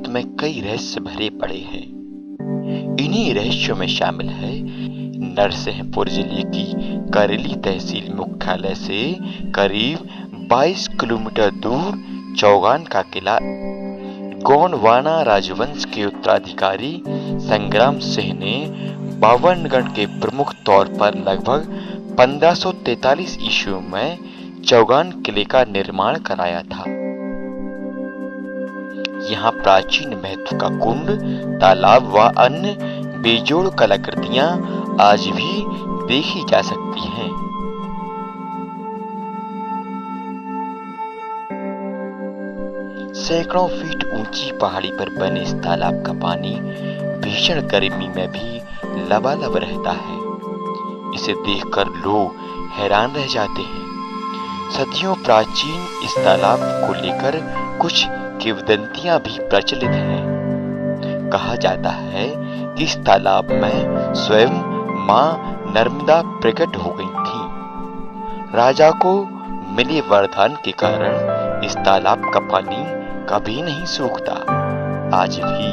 में कई रहस्य भरे पड़े हैं। इन्हीं रहस्यों में शामिल है नरसिंहपुर जिले की करेली तहसील मुख्यालय से करीब 22 किलोमीटर दूर चौगान का किला। गोंडवाना राजवंश के उत्तराधिकारी संग्राम सिंह ने बावनगढ़ के प्रमुख तौर पर लगभग 1543 ईस्वी में चौगान किले का निर्माण कराया था। यहाँ प्राचीन महत्व का कुंड, तालाब व अन्य बेजोड़ कलाकृतियां आज भी देखी जा सकती हैं। सैकड़ों फीट ऊंची पहाड़ी पर बने इस तालाब का पानी भीषण गर्मी में भी लबालब रहता है। इसे देखकर लोग हैरान रह जाते हैं। सदियों प्राचीन इस तालाब को लेकर कुछ किंवदंतियां भी प्रचलित हैं। कहा जाता है कि इस तालाब में स्वयं मां नर्मदा प्रकट हो गई थी। राजा को मिले वरदान के कारण इस तालाब का पानी कभी नहीं सूखता। आज भी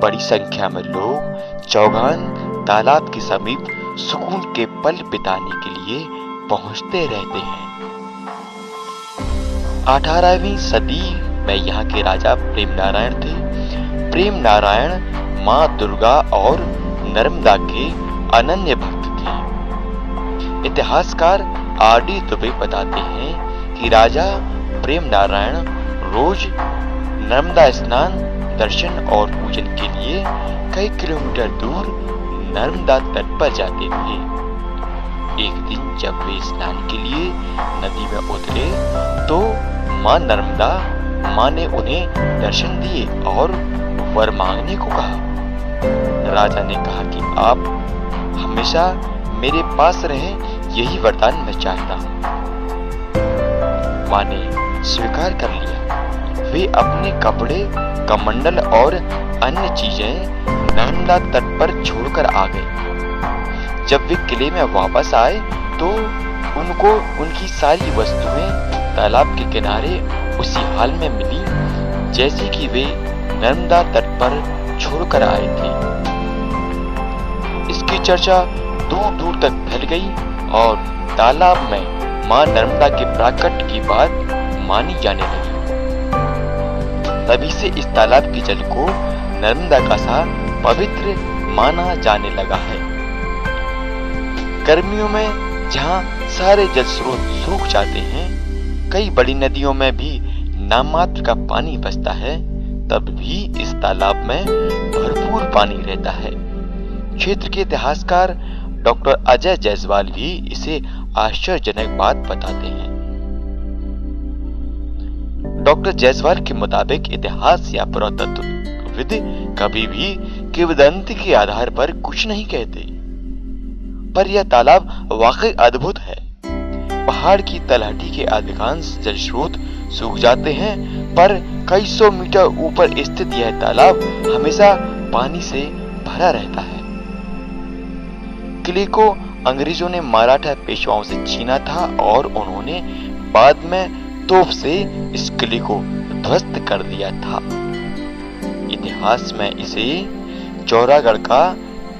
बड़ी संख्या में लोग चौगान तालाब के समीप सुकून के पल बिताने के लिए पहुंचते रहते हैं। 18वीं सदी में यहाँ के राजा प्रेमनारायण थे। प्रेमनारायण मां दुर्गा और नर्मदा के अनन्य भक्त थे। इतिहासकार आर.डी. दुबे बताते हैं कि राजा प्रेमनारायण रोज नर्मदा स्नान, दर्शन और पूजन के लिए कई किलोमीटर दूर नर्मदा तट पर जाते थे। एक दिन जब वे स्नान के लिए नदी में उतरे तो मां नर्मदा ने उन्हें दर्शन दिए और वर मांगने को कहा। राजा ने कहा कि आप हमेशा मेरे पास रहें, यही वरदान मैं चाहता हूँ। मां ने स्वीकार कर लिया। वे अपने कपड़े, कमंडल और अन्य चीजें नर्मदा तट पर छोड़कर आ गए। जब वे किले में वापस आए तो उनको उनकी सारी वस्तुएं तालाब के किनारे उसी हाल में मिली जैसी कि वे नर्मदा तट पर छोड़कर आए थे। इसकी चर्चा दूर दूर तक फैल गई और तालाब में मां नर्मदा के प्राकट्य की बात मानी जाने लगी। तभी से इस तालाब के जल को नर्मदा का सा पवित्र माना जाने लगा है। गर्मियों में जहाँ सारे जल स्रोत सूख जाते हैं, कई बड़ी नदियों में भी नाममात्र का पानी बचता है, तब भी इस तालाब में भरपूर पानी रहता है। क्षेत्र के इतिहासकार डॉक्टर अजय जायसवाल भी इसे आश्चर्यजनक बात बताते हैं। डॉक्टर जायसवाल के मुताबिक इतिहास या पुरातत्वविद कभी भी किंवदंती के आधार पर कुछ नहीं कहते, पर यह तालाब वाकई अद्भुत है। पहाड़ की तलहटी के अधिकांश जल स्रोत सूख जाते हैं, पर कई सौ मीटर ऊपर स्थित यह तालाब हमेशा पानी से भरा रहता है। किले को अंग्रेजों ने मराठा पेशवाओं से छीना था और उन्होंने बाद में तोप से इस किले को ध्वस्त कर दिया था। इतिहास में इसे चौरागढ़ का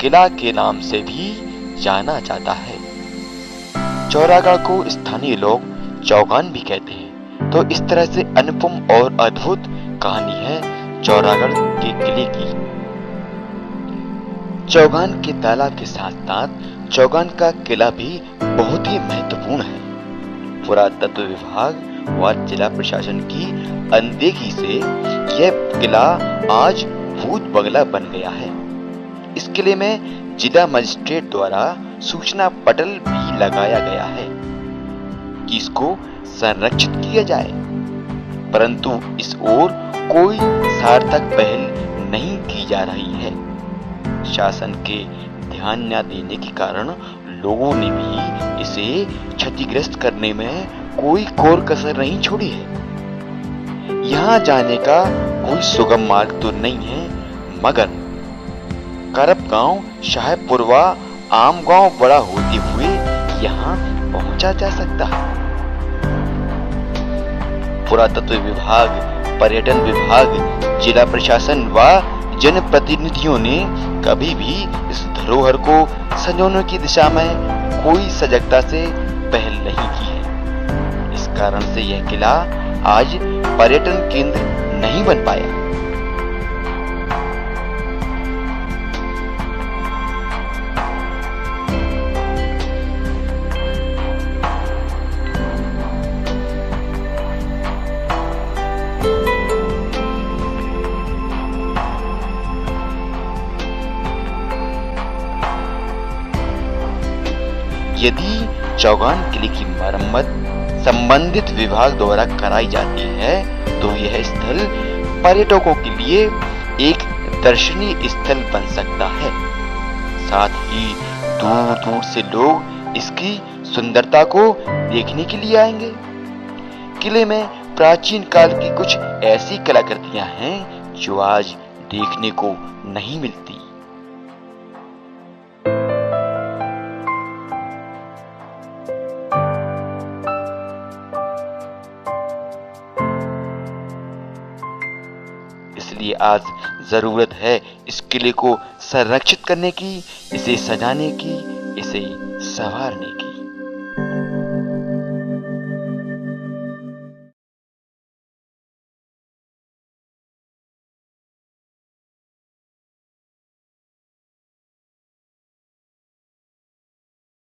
किला के नाम से भी जाना जाता है। चौरागढ़ को स्थानीय लोग चौगान भी कहते हैं। तो इस तरह से अनुपम और अद्भुत कहानी है चौरागढ़ के किले की। चौगान के तालाब के साथ साथ चौगान का किला भी बहुत ही महत्वपूर्ण है। पुरातत्व विभाग व जिला प्रशासन की अनदेखी से यह किला आज भूत बंगला बन गया है। इस किले में जिला मजिस्ट्रेट द्वारा सूचना पटल भी लगाया गया है कि इसको संरक्षित किया जाए, परंतु इस ओर कोई सार्थक पहल नहीं की जा रही है। शासन के ध्यान न देने के कारण लोगों ने भी इसे क्षतिग्रस्त करने में कोई कोर कसर नहीं छोड़ी है। यहाँ जाने का कोई सुगम मार्ग तो नहीं है, मगर करप गांव, शाहपुरवा, आम गांव बड़ा होते हुए यहाँ पहुंचा जा सकता है। पुरातत्व विभाग, पर्यटन विभाग जिला प्रशासन व जनप्रतिनिधियों ने कभी भी इस धरोहर को संजोने की दिशा में कोई सजगता से पहल नहीं की है। इस कारण से यह किला आज पर्यटन केंद्र नहीं बन पाया। यदि चौगान किले की मरम्मत संबंधित विभाग द्वारा कराई जाती है तो यह स्थल पर्यटकों के लिए एक दर्शनीय स्थल बन सकता है। साथ ही दूर दूर से लोग इसकी सुंदरता को देखने के लिए आएंगे। किले में प्राचीन काल की कुछ ऐसी कलाकृतियां हैं जो आज देखने को नहीं मिलती। इसलिए आज जरूरत है इस किले को संरक्षित करने की, इसे सजाने की, इसे संवारने की।